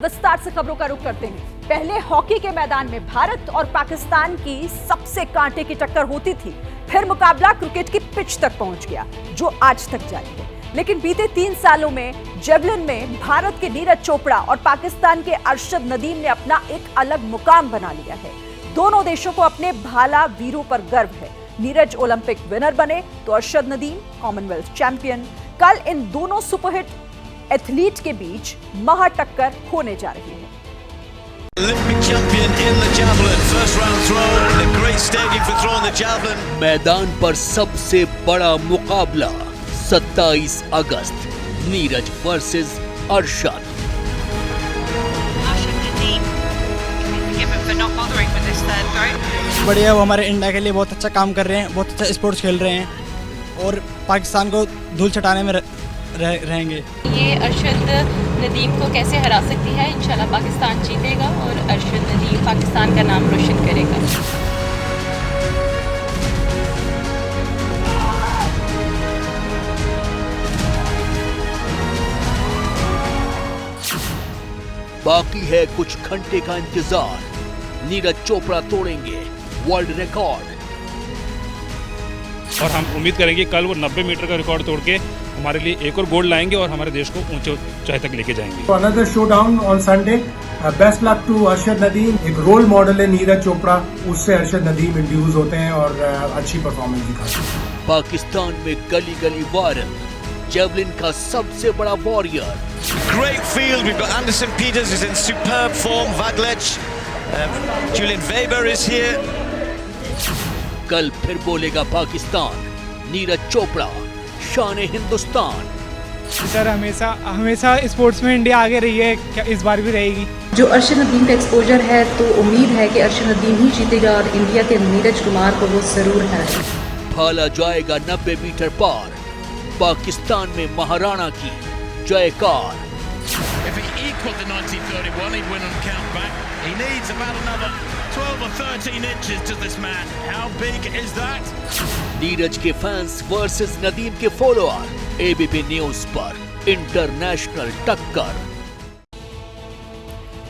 विस्तार से खबरों का रुख करते हैं। पहले हॉकी के मैदान में भारत और पाकिस्तान की सबसे कांटे की टक्कर होती थी, फिर मुकाबला क्रिकेट की पिच तक पहुंच गया, जो आज तक जारी है। लेकिन बीते 3 सालों में जेवलिन में भारत के नीरज चोपड़ा और पाकिस्तान के अरशद नदीम ने अपना एक अलग मुकाम बना लिया है। दोनों देशों को अपने भाला वीरों पर गर्व है। नीरज ओलंपिक विनर बने तो अरशद नदीम कॉमनवेल्थ चैंपियन। कल इन दोनों सुपरहिट एथलीट के बीच महा टक्कर होने जा रही है। Olympic champion in the javelin, first round throw in a great stadium for throwing the javelin. मैदान पर सबसे बड़ा मुकाबला 27 अगस्त, नीरज वर्सेस अरशद। बढ़िया, वो हमारे इंडिया के लिए बहुत अच्छा काम कर रहे हैं, बहुत अच्छा स्पोर्ट्स खेल रहे हैं और पाकिस्तान को धूल चटाने में रहेंगे। ये अरशद नदीम को कैसे हरा सकती है? इंशाल्लाह पाकिस्तान जीतेगा और अरशद नदीम पाकिस्तान का नाम रोशन करेगा। बाकी है कुछ घंटे का इंतजार। नीरज चोपड़ा तोड़ेंगे वर्ल्ड रिकॉर्ड और हम उम्मीद करेंगे कल वो 90 मीटर का रिकॉर्ड तोड़ के हमारे लिए एक और गोल्ड लाएंगे और हमारे देश को ऊंचे ऊंचाई तक लेके जाएंगे। Another showdown on Sunday. Best luck to Arshad Nadeem. एक रोल मॉडल है नीरज चोपड़ा, उससे अरशद नदीम इंड्यूस होते हैं और अच्छी परफॉर्मेंस दिखाते हैं। पाकिस्तान में गली गली वायरल जेवलिन का सबसे बड़ा warrior. Great field. We've got Anderson Peters is in superb form. Vadlec, Julian Weber is here. कल फिर बोलेगा पाकिस्तान, नीरज चोपड़ा शान हिंदुस्तान। सर हमेशा स्पोर्ट्स में इंडिया आगे रही है, क्या इस बार भी रहेगी? जो अरशद नदीम का एक्सपोजर है तो उम्मीद है कि अरशद नदीम ही जीतेगा और इंडिया के नीरज कुमार को वो जरूर हराएगा। भाला जाएगा 90 मीटर पार, पाकिस्तान में महाराणा की जयकार। If he equaled the 1931, he'd win on count back. He needs about another 12 or 13 inches to this man. How big is that? Neeraj के फैंस वर्सेस नदीम के फॉलोअर। एबीपी न्यूज पर इंटरनेशनल टक्कर।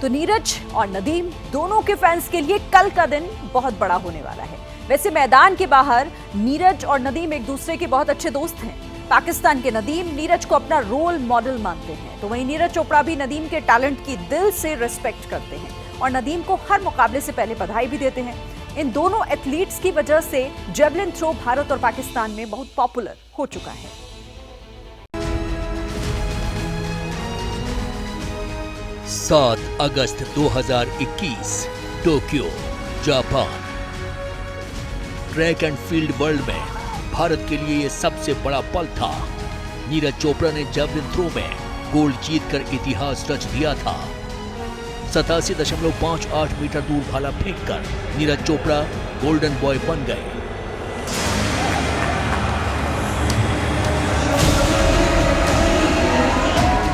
तो नीरज और नदीम दोनों के फैंस के लिए कल का दिन बहुत बड़ा होने वाला है। वैसे मैदान के बाहर नीरज और नदीम एक दूसरे के बहुत अच्छे दोस्त हैं। पाकिस्तान के नदीम नीरज को अपना रोल मॉडल मानते हैं, तो वहीं नीरज चोपड़ा भी नदीम के टैलेंट की दिल से रिस्पेक्ट करते हैं और नदीम को हर मुकाबले से पहले बधाई भी देते हैं। इन दोनों एथलीट्स की वजह से जेवलिन थ्रो भारत और पाकिस्तान में बहुत पॉपुलर हो चुका है। 7 अगस्त 2021, Tokyo, Japan. Track and field world में भारत के लिए यह सबसे बड़ा पल था। नीरज चोपड़ा ने जेवलिन थ्रो में गोल्ड जीतकर इतिहास रच दिया था। 87.58 मीटर दूर भाला फेंककर नीरज चोपड़ा गोल्डन बॉय बन गए।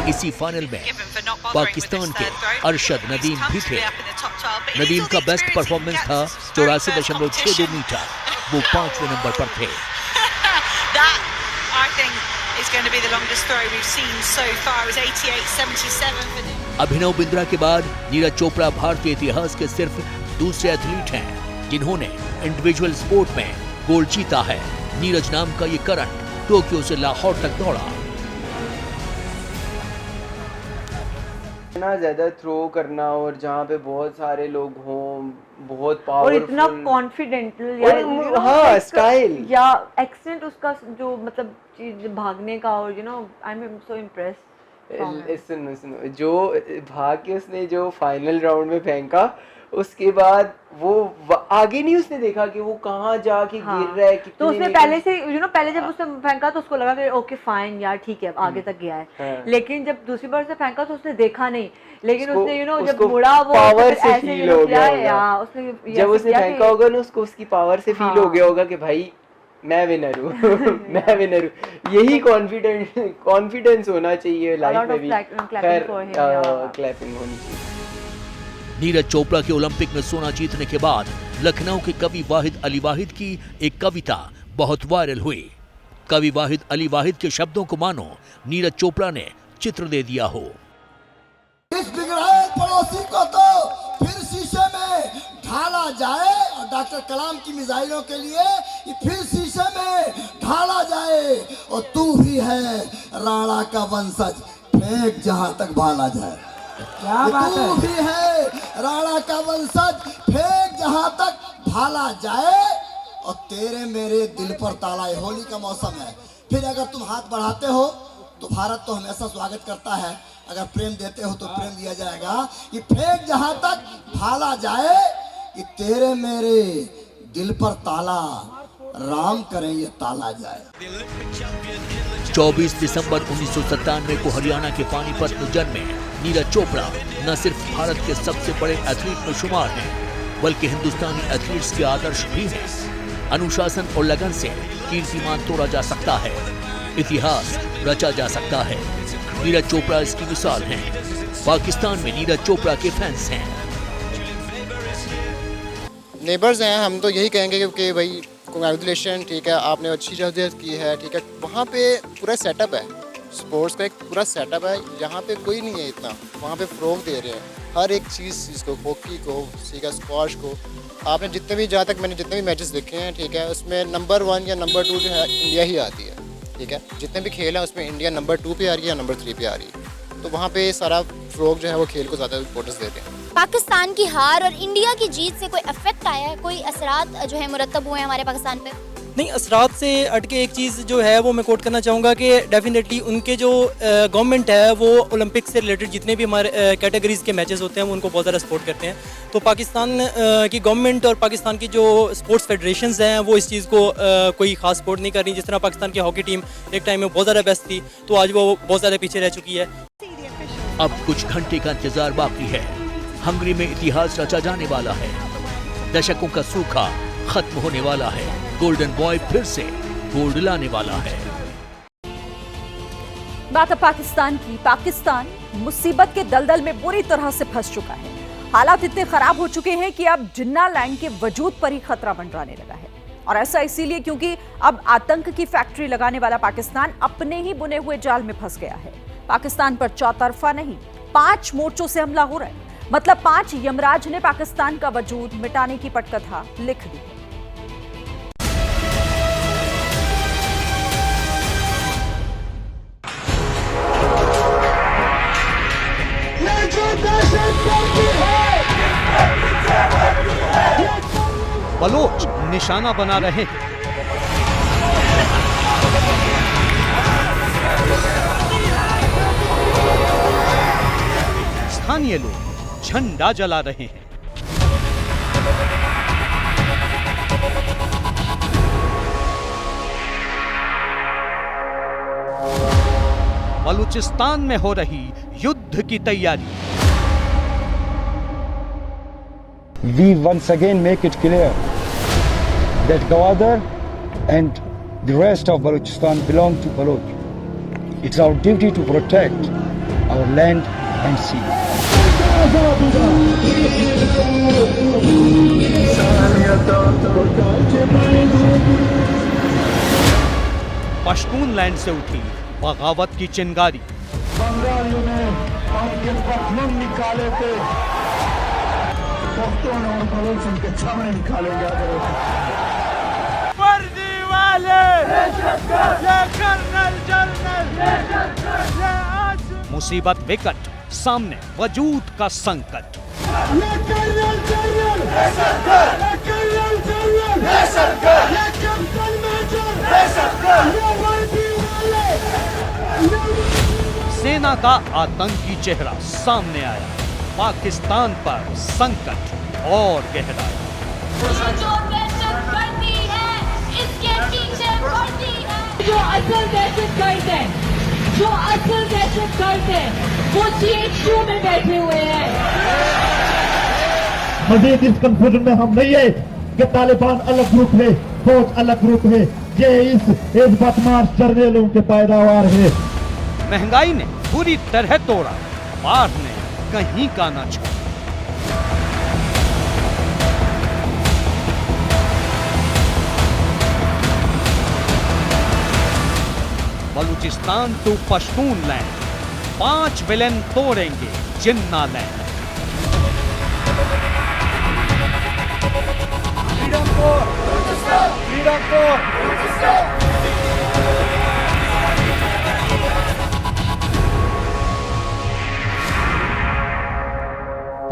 इसी फाइनल में पाकिस्तान के अरशद नदीम भी थे। नदीम का बेस्ट परफॉर्मेंस था 84.62 मीटर, वो 5वें नंबर पर थे। अभिनव बिंद्रा के बाद नीरज चोपड़ा भारतीय इतिहास के सिर्फ दूसरे एथलीट हैं जिन्होंने इंडिविजुअल स्पोर्ट में गोल्ड जीता है। नीरज नाम का ये करंट टोक्यो से लाहौर तक दौड़ा। इतना ज्यादा थ्रो करना और जहाँ पे बहुत सारे लोग हों, बहुत पावरफुल और इतना कॉन्फिडेंटल या हाँ स्टाइल या एक्सेंट उसका जो मतलब चीज भागने का और आई एम सो इम्प्रेस्ड। सुनो जो भाग के उसने जो फाइनल राउंड में फेंका, उसके बाद वो आगे नहीं उसने देखा कि वो कहाँ जाके गिर रहा है। तो उसने पहले से पहले जब उसने फेंका तो उसको लगा कि ओके फाइन यार ठीक है आगे तक गया है, लेकिन जब दूसरी बार से फेंका तो उसने देखा नहीं, लेकिन उसने जब मुड़ा वो पावर से फील हो गया। उसने जब उसने फेंका होगा ना उसको उसकी पावर से फील हो गया होगा कि भाई मैं विनर हूँ मैं विनर हूँ। यही कॉन्फिडेंस होना चाहिए लाइफ में भी। क्लैपिंग होनी चाहिए। नीरज चोपड़ा के ओलंपिक में सोना जीतने के बाद लखनऊ के कवि वाहिद अली वाहिद की एक कविता बहुत वायरल हुई। कवि वाहिद अली वाहिद के शब्दों को मानो नीरज चोपड़ा ने चित्र दे दिया हो। इस 2082 को तो फिर शीशे में ढाला जाए और डॉक्टर कलाम की मिसाइलों के लिए ये फिर शीशे में ढाला जाए और तू भी है राणा का वंशज, फेंक जहां तक भाला जाए। क्या बात है? तू भी है राणा का वंशज, फेंक जहां तक भाला जाए और तेरे मेरे दिल पर ताला। होली का मौसम है, फिर अगर तुम हाथ बढ़ाते हो तो भारत तो हमेशा स्वागत करता है, अगर प्रेम देते हो तो प्रेम दिया जाएगा। ये फेंक जहां तक भाला जाए कि तेरे मेरे दिल पर ताला, राम करें ये ताला जाए। 24 दिसंबर 1997 को हरियाणा के पानीपत में जन्मे नीरज चोपड़ा न सिर्फ भारत के सबसे बड़े एथलीट में शुमार हैं, बल्कि हिंदुस्तानी एथलीट्स के आदर्श भी हैं। अनुशासन और लगन से कीर्तिमान तोड़ा जा सकता है, इतिहास रचा जा सकता है। नीरज चोपड़ा इसकी मिसाल हैं। पाकिस्तान में नीरज चोपड़ा के फैंस हैं। नेबर्स हैं, हम तो यही कहेंगे कि भाई कंग्रेचुलेशन, ठीक है, आपने अच्छी जद्दोजहद की है, ठीक है। वहाँ पे पूरा सेटअप है, स्पोर्ट्स का एक पूरा सेटअप है, यहाँ पे कोई नहीं है इतना। वहाँ पे फ़रोग दे रहे हैं हर एक चीज़ को, हॉकी को, ठीक है, स्क्वाश को। आपने जितने भी, जहाँ तक मैंने जितने भी मैचेस देखे हैं, ठीक है, उसमें नंबर 1 या नंबर 2 जो है इंडिया ही आती है, ठीक है। जितने भी खेल हैं उसमें इंडिया नंबर 2 पे आ रही है या नंबर 3 पे आ रही है। तो वहाँ पे सारा फ़रोग जो है वो खेल को ज़्यादा इम्पोर्टेंस देते हैं। पाकिस्तान की हार और इंडिया की जीत से कोई इफेक्ट आया है, कोई असरात जो है मुरतब हुए हैं हमारे पाकिस्तान पे? नहीं, असरात से अटके एक चीज़ जो है वो मैं कोट करना चाहूँगा कि डेफिनेटली उनके जो गवर्नमेंट है वो ओलंपिक से रिलेटेड जितने भी हमारे कैटेगरीज़ के मैचेस होते हैं वो उनको बहुत ज़्यादा सपोर्ट करते हैं। तो पाकिस्तान की गवर्नमेंट और पाकिस्तान की जो स्पोर्ट्स फेडरेशंस हैं वो इस चीज़ को कोई खास सपोर्ट नहीं कर रही। जिस तरह पाकिस्तान की हॉकी टीम एक टाइम में बहुत ज़्यादा बेस्ट थी, तो आज वो बहुत ज़्यादा पीछे रह चुकी है। अब कुछ घंटे का इंतजार बाकी है। हंगरी में इतिहास रचा जाने वाला है। दशकों का सूखा खत्म होने वाला है। गोल्डन बॉय फिर से गोल्ड लाने वाला है। बात है पाकिस्तान की। पाकिस्तान मुसीबत के दलदल में बुरी तरह से फंस चुका है। हालात इतने खराब हो चुके हैं कि अब जिन्ना लैंड के वजूद पर ही खतरा मंडराने लगा है। और ऐसा इसीलिए क्योंकि अब आतंक की फैक्ट्री लगाने वाला पाकिस्तान अपने ही बुने हुए जाल में फंस गया है। पाकिस्तान पर चौतरफा नहीं, 5 मोर्चों से हमला हो रहा है। मतलब 5 यमराज ने पाकिस्तान का वजूद मिटाने की पटकथा लिख दी। बलोच निशाना बना रहे हैं। स्थानीय लोग झंडा जला रहे हैं। बलूचिस्तान में हो रही युद्ध की तैयारी। We once again make it clear that Gwadar and the rest of Balochistan belong to Baloch. It's our duty to protect our land and sea. Pashtun land से उठी बगावत की चिंगारी। बंगालियों ने आपके पखनम निकाले थे, पख्तून और बलोच उनके छावनी निकालेंगे। वर्दी वाले, ये कर्नल जनरल, ये आज मुसीबत विकट, सामने वजूद का संकट। ये कर्नल जनरल, ये सरकार, ये कर्नल जनरल, ये सरकार, ये कैप्टन मेजर, ये सरकार, ये वर्दी वाले। सेना का आतंकी चेहरा सामने आया। पाकिस्तान पर संकट और गहराया। जो दहशत गर्दी है, इसके पीछे वर्दी है। जो असल दहशत गर्द है, जो असल दहशत गर्द है, वो GHQ में बैठे हुए हैं। मजीद इस कंफ्यूजन में हम नहीं है कि तालिबान अलग ग्रुप है, फौज अलग ग्रुप है। ये इस बदमाश जर्नलों के पैदावार है। महंगाई ने पूरी तरह तोड़ा, बाढ़ ने कहीं का न छोड़ा। Balochistan to Pashtun land, 5 villain तोड़ेंगे Jinnah land.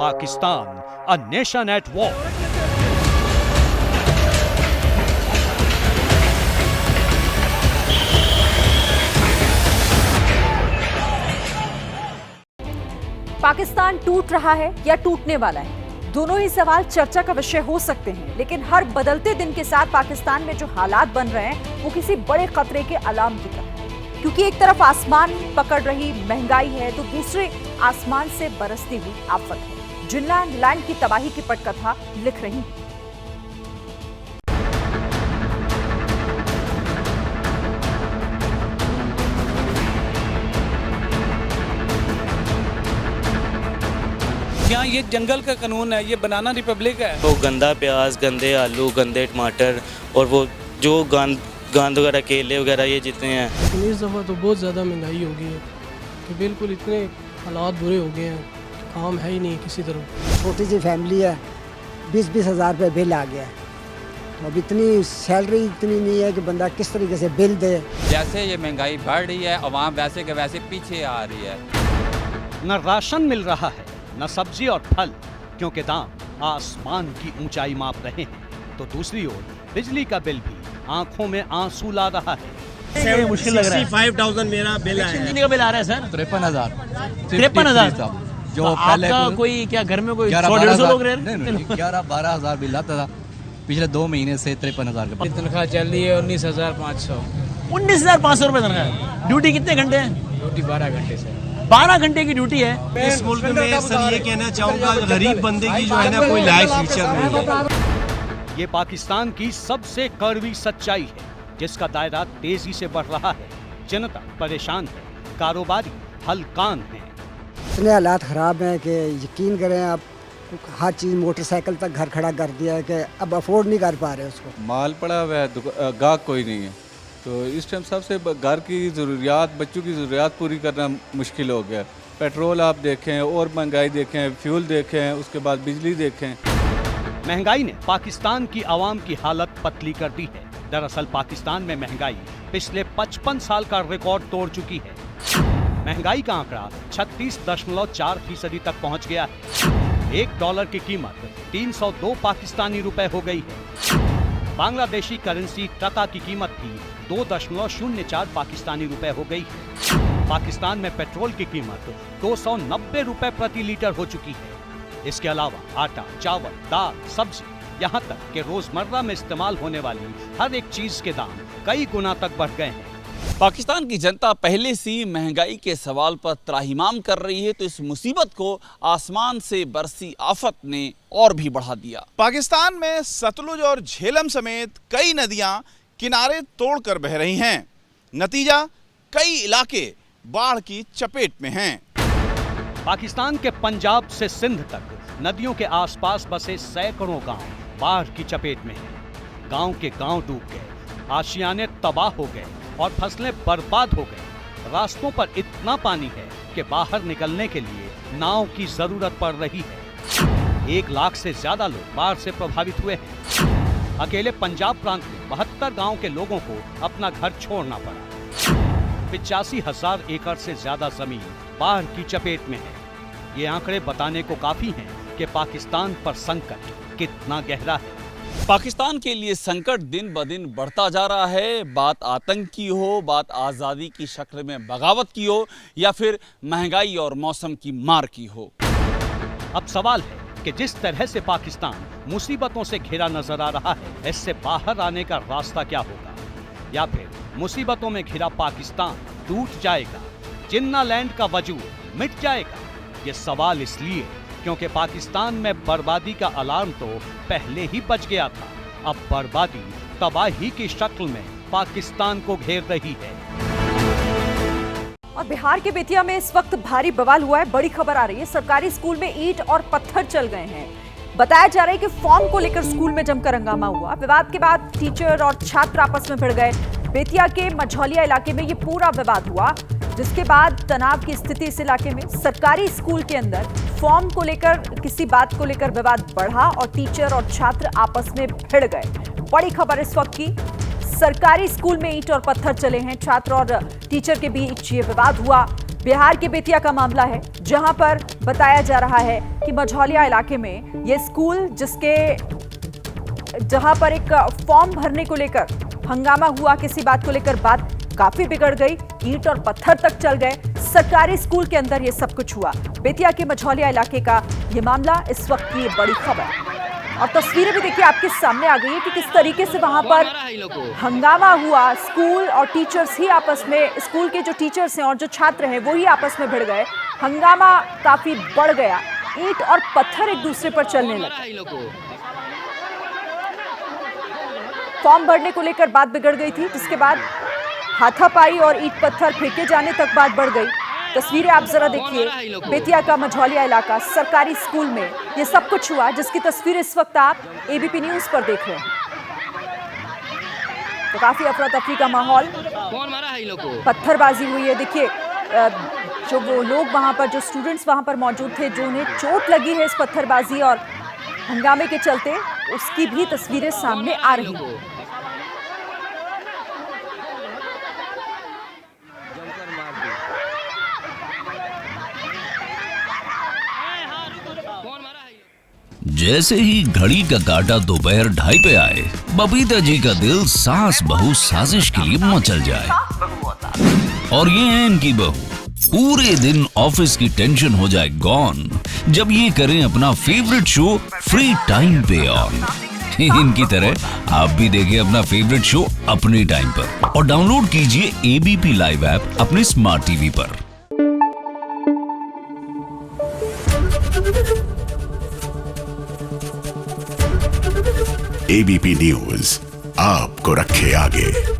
Pakistan, a nation at war. Pakistan टूट रहा है या टूटने वाला है, दोनों ही सवाल चर्चा का विषय हो सकते हैं, लेकिन हर बदलते दिन के साथ पाकिस्तान में जो हालात बन रहे हैं वो किसी बड़े खतरे के अलार्म की तरह है। क्योंकि एक तरफ आसमान पकड़ रही महंगाई है तो दूसरे आसमान से बरसती हुई आफत है, जिन्ना लैंड की तबाही की पटकथा लिख रही है। यहाँ ये जंगल का कानून है, ये बनाना रिपब्लिक है। वो गंदा प्याज, गंदे आलू, गंदे टमाटर और वो जो गांद वगैरह, केले वगैरह ये जितने हैं। लेकिन इस दफ़ा तो बहुत ज़्यादा महंगाई हो गई है कि बिल्कुल इतने हालात बुरे हो गए हैं, काम है ही नहीं किसी तरह। छोटी सी फैमिली है, 20-20 हज़ार रुपये बिल आ गया है, तो अब इतनी सैलरी इतनी नहीं है कि बंदा किस तरीके से बिल दे। जैसे ये महंगाई बढ़ रही है, अवाम वैसे के वैसे पीछे आ रही है। न राशन मिल रहा है, न सब्जी और फल, क्योंकि दाम आसमान की ऊंचाई माप रहे हैं, तो दूसरी ओर बिजली का बिल भी आंखों में आंसू ला रहा है। मुश्किल लग रहा है। 65,000 मेरा बिल आया है। कितने का बिल आ रहा है सर? 53,000। 53,000 जो तो पहले कोई क्या घर में कोई 100-150 लोग रह रहे हैं? 11-12 हज़ार बिल आता था पिछले 2 महीने से। 53,000 के पास तनख्वाह चल रही है 19,500। 19,500 रुपए तनख्वाह। ड्यूटी कितने घंटे है? ड्यूटी 12 घंटे से। 12 घंटे की ड्यूटी है। इस मुल्क में सर ये कहना चाहूँगा, गरीब बंदे की जो है ना कोई लाइफ फ्यूचर नहीं है। ये पाकिस्तान की सबसे कड़वी सच्चाई है, जिसका दायरा तेजी से बढ़ रहा है। जनता परेशान है, कारोबारी हलकान है। इतने हालात ख़राब हैं कि यकीन करें आप, हर चीज़ मोटरसाइकिल तक घर खड़ा कर दिया है कि अब अफोर्ड नहीं कर पा रहे उसको। माल पड़ा हुआ है, गाहक कोई नहीं है, तो इस टाइम सबसे घर की ज़रूरियात, बच्चों की ज़रूरियात पूरी करना मुश्किल हो गया। पेट्रोल आप देखें और महंगाई देखें, फ्यूल देखें, उसके बाद बिजली देखें। महंगाई ने पाकिस्तान की आवाम की हालत पतली कर दी है। दरअसल पाकिस्तान में महंगाई पिछले 55 साल का रिकॉर्ड तोड़ चुकी है। महंगाई का आंकड़ा 36.4% तक पहुंच गया है। $1 की कीमत 302 पाकिस्तानी रुपए हो गई है। बांग्लादेशी करेंसी टका की कीमत भी 2.04 पाकिस्तानी रुपए हो गई है। पाकिस्तान में पेट्रोल की कीमत 290 रुपए प्रति लीटर हो चुकी है। इसके अलावा आटा, चावल, दाल, सब्जी, यहाँ तक कि रोजमर्रा में इस्तेमाल होने वाली हर एक चीज के दाम कई गुना तक बढ़ गए हैं। पाकिस्तान की जनता पहले से महंगाई के सवाल पर त्राहिमाम कर रही है, तो इस मुसीबत को आसमान से बरसी आफत ने और भी बढ़ा दिया। पाकिस्तान में सतलुज और झेलम समेत कई नदियां किनारे तोड़कर बह रही हैं। नतीजा, कई इलाके बाढ़ की चपेट में हैं। पाकिस्तान के पंजाब से सिंध तक नदियों के आसपास बसे सैकड़ों गांव बाढ़ की चपेट में हैं। गांव के गांव डूब गए, आशियाने तबाह हो गए और फसलें बर्बाद हो गई। रास्तों पर इतना पानी है कि बाहर निकलने के लिए नाव की जरूरत पड़ रही है। 1 लाख से ज्यादा लोग बाढ़ से प्रभावित हुए हैं। अकेले पंजाब प्रांत में 72 गांव के लोगों को अपना घर छोड़ना पड़ा। 85,000 एकड़ से ज्यादा जमीन बाढ़ की चपेट में है। ये आंकड़े बताने को काफी हैं कि पाकिस्तान पर संकट कितना गहरा है। पाकिस्तान के लिए संकट दिन ब दिन बढ़ता जा रहा है। बात आतंक की हो, बात आज़ादी की शक्ल में बगावत की हो, या फिर महंगाई और मौसम की मार की हो। अब सवाल है कि जिस तरह से पाकिस्तान मुसीबतों से घिरा नजर आ रहा है, इससे बाहर आने का रास्ता क्या होगा? या फिर मुसीबतों में घिरा पाकिस्तान टूट जाएगा, जिन्ना लैंड का वजूद मिट जाएगा? ये सवाल इसलिए क्योंकि पाकिस्तान में बर्बादी का अलार्म तो पहले ही बज गया था। अब बर्बादी तबाही की शक्ल में पाकिस्तान को घेर रही है। और बिहार के बेतिया में इस वक्त भारी बवाल हुआ है। बड़ी खबर आ रही है, सरकारी स्कूल में ईंट और पत्थर चल गए हैं। बताया जा रहा है कि फॉर्म को लेकर स्कूल में जमकर हंगामा हुआ। विवाद के बाद टीचर और छात्र आपस में भिड़ गए। बेतिया के मझौलिया इलाके में ये पूरा विवाद हुआ। जिसके बाद तनाव की स्थिति इस इलाके में। सरकारी स्कूल के अंदर फॉर्म को लेकर किसी बात को लेकर विवाद बढ़ा और टीचर और छात्र आपस में भिड़ गए। बड़ी खबर इस वक्त की, सरकारी स्कूल में ईंट और पत्थर चले हैं। छात्र और टीचर के बीच ये विवाद हुआ। बिहार के बेतिया का मामला है, जहां पर बताया जा रहा है कि मझौलिया इलाके में ये स्कूल जहां पर एक फॉर्म भरने को लेकर हंगामा हुआ, किसी बात को लेकर बात काफी बिगड़ गई, ईंट और पत्थर तक चल गए। सरकारी स्कूल के अंदर ये सब कुछ हुआ। बेतिया के मझौलिया इलाके का ये मामला, इस वक्त की ये बड़ी खबर। और तस्वीरें भी देखिए आपके सामने आ गई है कि किस तरीके से वहां पर हंगामा हुआ। स्कूल और टीचर्स ही आपस में, स्कूल के जो टीचर्स हैं और जो छात्र हैं वो ही आपस में भिड़ गए। हंगामा काफी बढ़ गया, ईंट और पत्थर एक दूसरे पर चलने लगे। फॉर्म भरने को लेकर बात बिगड़ गई थी, जिसके बाद हाथापाई और ईंट पत्थर फेंके जाने तक बात बढ़ गई। तस्वीरें आप जरा देखिए, बेतिया का मझौलिया इलाका, सरकारी स्कूल में ये सब कुछ हुआ, जिसकी तस्वीर इस वक्त आप एबीपी न्यूज पर देख रहे हैं। तो काफी अफरा तफरी का माहौल, पत्थरबाजी हुई है। देखिए जो वो लोग वहां पर, जो स्टूडेंट्स वहां पर मौजूद थे, जो उन्हें चोट लगी है इस पत्थरबाजी और हंगामे के चलते, उसकी भी तस्वीरें सामने आ रही हैं। जैसे ही घड़ी का काटा दोपहर 2:30 पे आए, बबीता जी का दिल सास बहू साजिश के लिए मचल जाए। और ये है इनकी बहू, पूरे दिन ऑफिस की टेंशन हो जाए गॉन जब ये करें अपना फेवरेट शो फ्री टाइम पे ऑन। इनकी तरह आप भी देखिए अपना फेवरेट शो अपने टाइम पर और डाउनलोड कीजिए एबीपी लाइव ऐप अपने स्मार्ट टीवी पर। एबीपी न्यूज आपको रखे आगे।